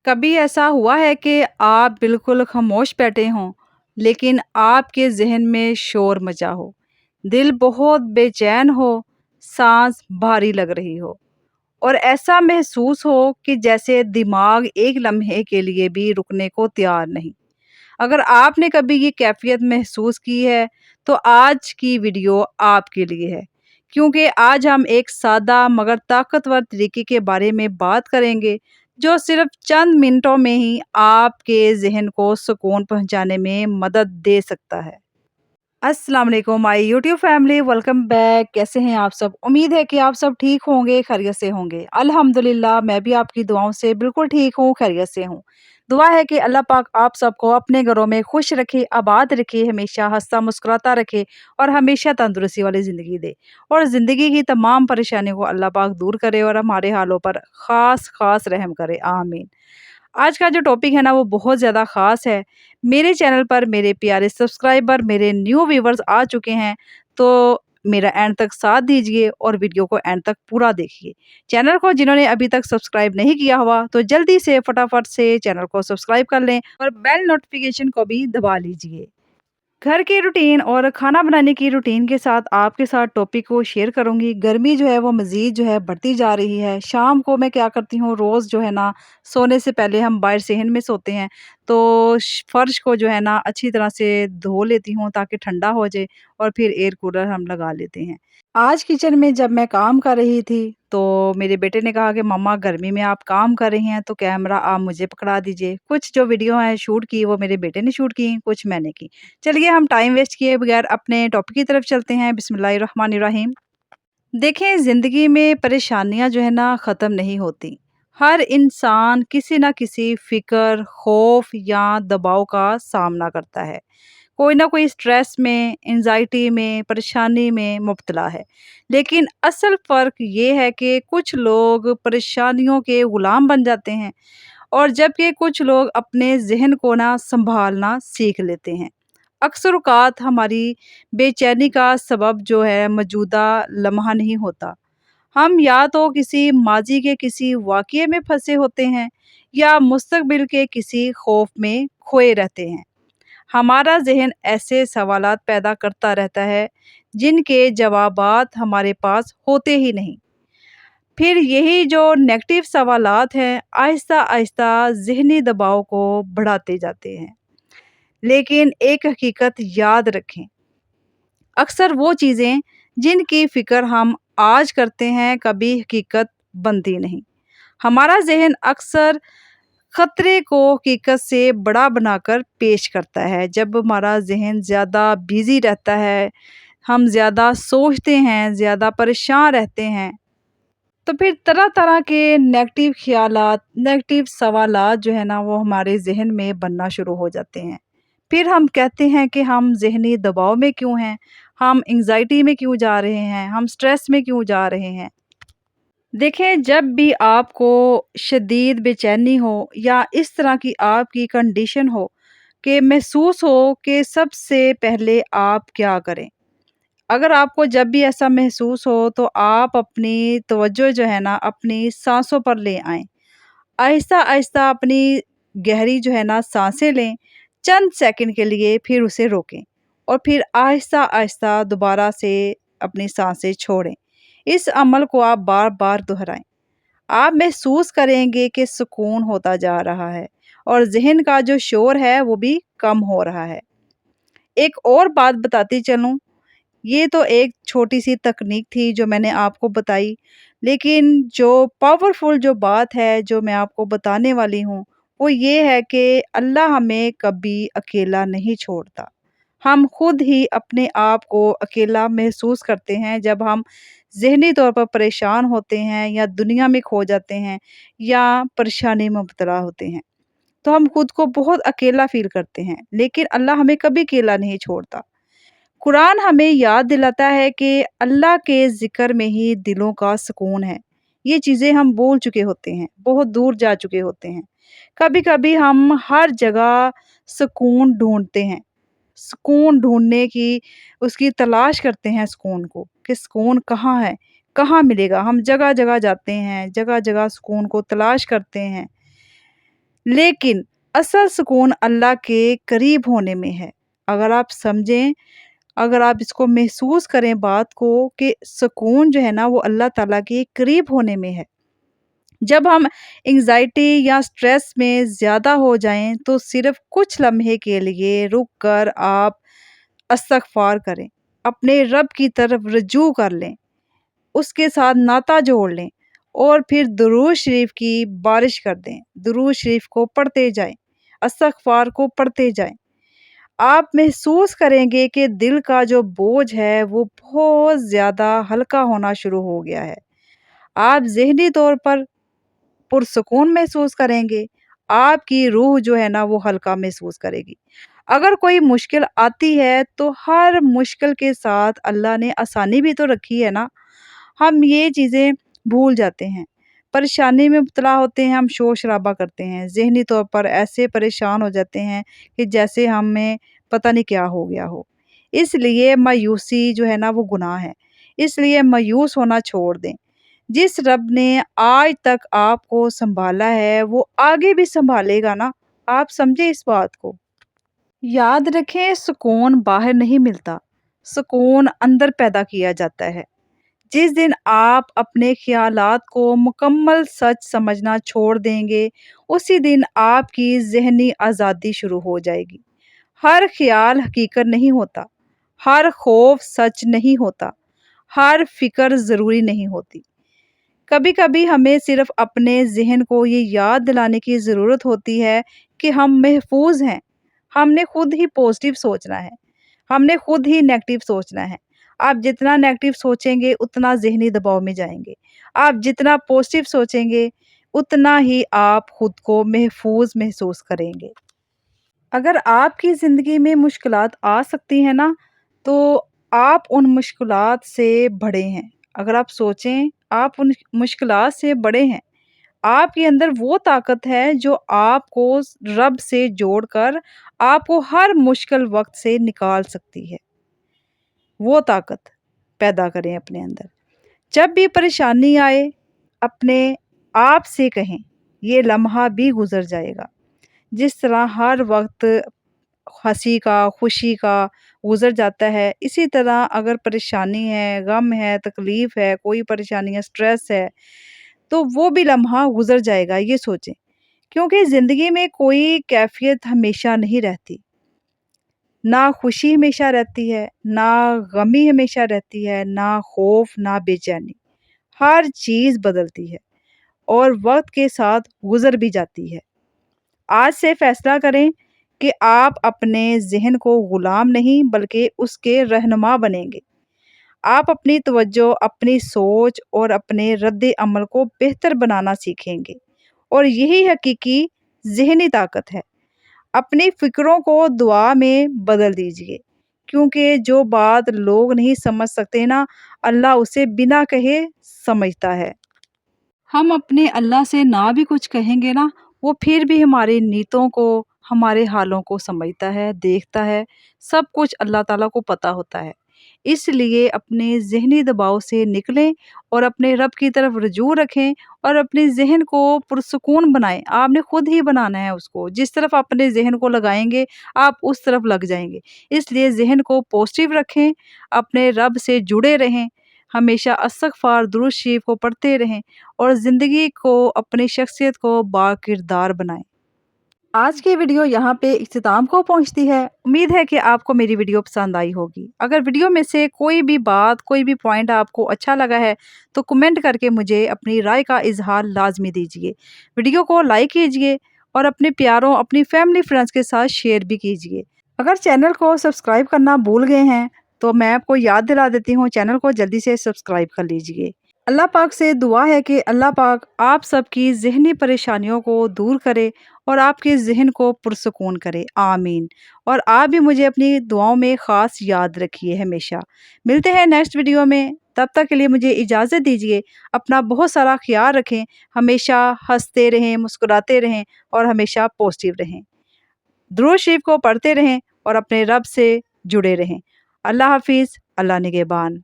कभी ऐसा हुआ है कि आप बिल्कुल खामोश बैठे हों, लेकिन आपके ज़हन में शोर मचा हो, दिल बहुत बेचैन हो, सांस भारी लग रही हो और ऐसा महसूस हो कि जैसे दिमाग एक लम्हे के लिए भी रुकने को तैयार नहीं। अगर आपने कभी ये कैफ़ियत महसूस की है, तो आज की वीडियो आपके लिए है। क्योंकि आज हम एक सादा मगर ताकतवर तरीके के बारे में बात करेंगे, जो सिर्फ़ चंद मिनटों में ही आपके ज़हन को सुकून पहुँचाने में मदद दे सकता है। अस्सलाम वालेकुम my YouTube family, welcome back. कैसे हैं आप सब? उम्मीद है कि आप सब ठीक होंगे, खैरियत से होंगे। अल्हम्दुलिल्लाह मैं भी आपकी दुआओं से बिल्कुल ठीक हूँ, खैरियत से हूँ। दुआ है कि अल्लाह पाक आप सबको अपने घरों में खुश रखे, आबाद रखे, हमेशा हँसता मुस्कुराता रखे और हमेशा तंदुरुस्ती वाली ज़िंदगी दे। और ज़िंदगी की तमाम परेशानियों को अल्लाह पाक दूर करे और हमारे हालों पर ख़ास रहम करे, आमीन। आज का जो टॉपिक है ना वो बहुत ज़्यादा ख़ास है। मेरे चैनल पर मेरे प्यारे सब्सक्राइबर, मेरे न्यू व्यूवर्स आ चुके हैं, तो मेरा एंड तक साथ दीजिए और वीडियो को एंड तक पूरा देखिए। चैनल को जिन्होंने अभी तक सब्सक्राइब नहीं किया हुआ, तो जल्दी से फटाफट से चैनल को सब्सक्राइब कर लें और बेल नोटिफ़िकेशन को भी दबा लीजिए। घर की रूटीन और खाना बनाने की रूटीन के साथ आपके साथ टॉपिक को शेयर करूँगी। गर्मी जो है वो मज़ीद जो है बढ़ती जा रही है। शाम को मैं क्या करती हूँ, रोज़ जो है ना सोने से पहले हम बाहर सेहन में सोते हैं, तो फ़र्श को जो है ना अच्छी तरह से धो लेती हूँ ताकि ठंडा हो जाए और फिर एयर कूलर हम लगा लेते हैं। आज किचन में जब मैं काम कर रही थी, तो मेरे बेटे ने कहा कि मम्मा गर्मी में आप काम कर रही हैं तो कैमरा आप मुझे पकड़ा दीजिए। कुछ जो वीडियो है शूट की वो मेरे बेटे ने शूट की, कुछ मैंने की। चलिए हम टाइम वेस्ट किए बगैर अपने टॉपिक की तरफ चलते हैं। बिस्मिल्लाहिर्रहमानिर्रहीम। देखें, ज़िंदगी में परेशानियाँ जो है ना ख़त्म नहीं होती। हर इंसान किसी न किसी फ़िक्र, खौफ़ या दबाव का सामना करता है। कोई ना कोई स्ट्रेस में, एंग्ज़ायटी में, परेशानी में मुब्तला है। लेकिन असल फ़र्क ये है कि कुछ लोग परेशानियों के ग़ुलाम बन जाते हैं और जबकि कुछ लोग अपने ज़हन को ना सँभालना सीख लेते हैं। अक्सर औक़ात हमारी बेचैनी का सबब जो है मौजूदा लम्हा नहीं होता। हम या तो किसी माज़ी के किसी वाक़ये में फँसे होते हैं या मुस्तक़बिल के किसी ख़ौफ़ में खोए रहते हैं। हमारा ज़हन ऐसे सवालात पैदा करता रहता है जिनके जवाबात हमारे पास होते ही नहीं। फिर यही जो नेगेटिव सवालात हैं आहिस्ता-आहिस्ता ज़हनी दबाव को बढ़ाते जाते हैं। लेकिन एक हकीकत याद रखें, अक्सर वो चीज़ें जिनकी फ़िक्र हम आज करते हैं कभी हकीकत बनती नहीं। हमारा ज़हन अक्सर खतरे को हकीकत से बड़ा बनाकर पेश करता है। जब हमारा ज़हन ज़्यादा बिज़ी रहता है, हम ज़्यादा सोचते हैं, ज़्यादा परेशान रहते हैं, तो फिर तरह-तरह के नेगेटिव ख़्यालात, नेगेटिव सवालात जो है ना वो हमारे ज़हन में बनना शुरू हो जाते हैं। फिर हम कहते हैं कि हम ज़हनी दबाव में क्यों हैं? हम एंग्ज़ायटी में क्यों जा रहे हैं? हम स्ट्रेस में क्यों जा रहे हैं? देखें, जब भी आपको शदीद बेचैनी हो या इस तरह की आपकी कंडीशन हो कि महसूस हो कि सबसे पहले आप क्या करें? अगर आपको जब भी ऐसा महसूस हो तो आप अपनी तवज्जो जो है ना अपनी साँसों पर ले आएँ। आहिस्ता-आहिस्ता अपनी गहरी जो है ना साँसें लें, चंद सेकंड के लिए फिर उसे रोकें और फिर आहिस्ता-आहिस्ता दोबारा से अपनी साँसें छोड़ें। इस अमल को आप बार-बार दोहराएँ। आप महसूस करेंगे कि सुकून होता जा रहा है और ज़हन का जो शोर है वो भी कम हो रहा है। एक और बात बताती चलूँ, ये तो एक छोटी-सी तकनीक थी जो मैंने आपको बताई, लेकिन जो पावरफुल जो बात है, जो मैं आपको बताने वाली हूँ, वो ये है कि अल्लाह हमें कभी अकेला नहीं छोड़ता। हम खुद ही अपने आप को अकेला महसूस करते हैं जब हम ज़हनी तौर पर परेशान होते हैं या दुनिया में खो जाते हैं या परेशानी में मुब्तला होते हैं। तो हम खुद को बहुत अकेला फ़ील करते हैं, लेकिन अल्लाह हमें कभी अकेला नहीं छोड़ता। कुरान हमें याद दिलाता है कि अल्लाह के ज़िक्र में ही दिलों का सुकून है। ये चीज़ें हम भूल चुके होते हैं, बहुत दूर जा चुके होते हैं। कभी-कभी हम हर जगह सुकून ढूँढते हैं। सुकून ढूँढने की उसकी तलाश करते हैं सुकून को, कि सुकून कहाँ है? कहाँ मिलेगा? हम जगह-जगह जाते हैं, जगह-जगह सुकून को तलाश करते हैं। لیکن اصل سکون اللہ کے قریب ہونے میں ہے۔ اگر آپ سمجھیں، اگر آپ اس کو محسوس کریں بات کو کہ سکون جو ہے نا وہ اللہ تعالیٰ کے قریب ہونے میں ہے۔ جب ہم انگزائٹی یا سٹریس میں زیادہ ہو جائیں تو صرف کچھ لمحے کے لیے رک کر آپ استغفار کریں، اپنے رب کی طرف رجوع کر لیں، اس کے ساتھ ناطہ جوڑ لیں اور پھر درود شریف کی بارش کر دیں۔ درود شریف کو پڑھتے جائیں، استغفار کو پڑھتے جائیں۔ آپ محسوس کریں گے کہ دل کا جو بوجھ ہے وہ بہت زیادہ ہلکا ہونا شروع ہو گیا ہے۔ آپ ذہنی طور پر پرسکون محسوس کریں گے، آپ کی روح جو ہے نا وہ ہلکا محسوس کرے گی۔ اگر کوئی مشکل آتی ہے تو ہر مشکل کے ساتھ اللہ نے آسانی بھی تو رکھی ہے نا۔ ہم یہ چیزیں بھول جاتے ہیں، پریشانی میں مبتلا ہوتے ہیں، ہم شور شرابہ کرتے ہیں، ذہنی طور پر ایسے پریشان ہو جاتے ہیں کہ جیسے ہمیں پتہ نہیں کیا ہو گیا ہو۔ اس لیے مایوسی جو ہے نا وہ گناہ ہے، اس لیے مایوس ہونا چھوڑ دیں۔ جس رب نے آج تک آپ کو سنبھالا ہے وہ آگے بھی سنبھالے گا نا۔ آپ سمجھے اس بات کو۔ یاد رکھیں، سکون باہر نہیں ملتا، سکون اندر پیدا کیا جاتا ہے۔ جس دن آپ اپنے خیالات کو مکمل سچ سمجھنا چھوڑ دیں گے، اسی دن آپ کی ذہنی آزادی شروع ہو جائے گی۔ ہر خیال حقیقت نہیں ہوتا، ہر خوف سچ نہیں ہوتا، ہر فکر ضروری نہیں ہوتی۔ کبھی کبھی ہمیں صرف اپنے ذہن کو یہ یاد دلانے کی ضرورت ہوتی ہے کہ ہم محفوظ ہیں۔ ہم نے خود ہی پازیٹیو سوچنا ہے، ہم نے خود ہی نیگیٹو سوچنا ہے۔ آپ جتنا نیگیٹو سوچیں گے اتنا ذہنی دباؤ میں جائیں گے، آپ جتنا پازیٹیو سوچیں گے اتنا ہی آپ خود کو محفوظ محسوس کریں گے۔ اگر آپ کی زندگی میں مشکلات آ سکتی ہیں نا تو آپ ان مشکلات سے بڑے ہیں۔ اگر آپ سوچیں آپ ان مشکلات سے بڑے ہیں، آپ کے اندر وہ طاقت ہے جو آپ کو رب سے جوڑ کر آپ کو ہر مشکل وقت سے نکال سکتی ہے۔ وہ طاقت پیدا کریں اپنے اندر۔ جب بھی پریشانی آئے اپنے آپ سے کہیں یہ لمحہ بھی گزر جائے گا۔ جس طرح ہر وقت ہنسی کا، خوشی کا گزر جاتا ہے، اسی طرح اگر پریشانی ہے، غم ہے، تکلیف ہے، کوئی پریشانی ہے، سٹریس ہے، تو وہ بھی لمحہ گزر جائے گا، یہ سوچیں۔ کیونکہ زندگی میں کوئی کیفیت ہمیشہ نہیں رہتی، نہ خوشی ہمیشہ رہتی ہے، نہ غمی ہمیشہ رہتی ہے، نہ خوف، نہ بے چینی۔ ہر چیز بدلتی ہے اور وقت کے ساتھ گزر بھی جاتی ہے۔ آج سے فیصلہ کریں کہ آپ اپنے ذہن کو غلام نہیں بلکہ اس کے رہنما بنیں گے۔ آپ اپنی توجہ، اپنی سوچ اور اپنے رد عمل کو بہتر بنانا سیکھیں گے اور یہی حقیقی ذہنی طاقت ہے۔ اپنی فکروں کو دعا میں بدل دیجیے، کیونکہ جو بات لوگ نہیں سمجھ سکتے نا، اللہ اسے بنا کہے سمجھتا ہے۔ ہم اپنے اللہ سے نہ بھی کچھ کہیں گے نا، وہ پھر بھی ہماری نیتوں کو، ہمارے حالوں کو سمجھتا ہے، دیکھتا ہے، سب کچھ اللہ تعالیٰ کو پتہ ہوتا ہے۔ اس لیے اپنے ذہنی دباؤ سے نکلیں اور اپنے رب کی طرف رجوع رکھیں اور اپنے ذہن کو پرسکون بنائیں۔ آپ نے خود ہی بنانا ہے اس کو، جس طرف اپنے ذہن کو لگائیں گے آپ اس طرف لگ جائیں گے۔ اس لیے ذہن کو پازیٹیو رکھیں، اپنے رب سے جڑے رہیں، ہمیشہ استغفار، درود شریف کو پڑھتے رہیں اور زندگی کو، اپنی شخصیت کو باکردار بنائیں۔ آج کی ویڈیو یہاں پہ اختتام کو پہنچتی ہے۔ امید ہے کہ آپ کو میری ویڈیو پسند آئی ہوگی۔ اگر ویڈیو میں سے کوئی بھی بات، کوئی بھی پوائنٹ آپ کو اچھا لگا ہے تو کمنٹ کر کے مجھے اپنی رائے کا اظہار لازمی دیجیے۔ ویڈیو کو لائک کیجیے اور اپنے پیاروں، اپنی فیملی فرینڈز کے ساتھ شیئر بھی کیجیے۔ اگر چینل کو سبسکرائب کرنا بھول گئے ہیں تو میں آپ کو یاد دلا دیتی ہوں، چینل کو جلدی سے سبسکرائب کر لیجیے۔ اللہ پاک سے دعا ہے کہ اللہ پاک آپ سب کی ذہنی پریشانیوں کو دور کرے اور آپ کے ذہن کو پرسکون کرے، آمین۔ اور آپ بھی مجھے اپنی دعاؤں میں خاص یاد رکھیے ہمیشہ۔ ملتے ہیں نیکسٹ ویڈیو میں، تب تک کے لیے مجھے اجازت دیجیے۔ اپنا بہت سارا خیال رکھیں، ہمیشہ ہنستے رہیں، مسکراتے رہیں اور ہمیشہ پازیٹیو رہیں۔ درود شریف کو پڑھتے رہیں اور اپنے رب سے جڑے رہیں۔ اللہ حافظ، اللہ نگہبان۔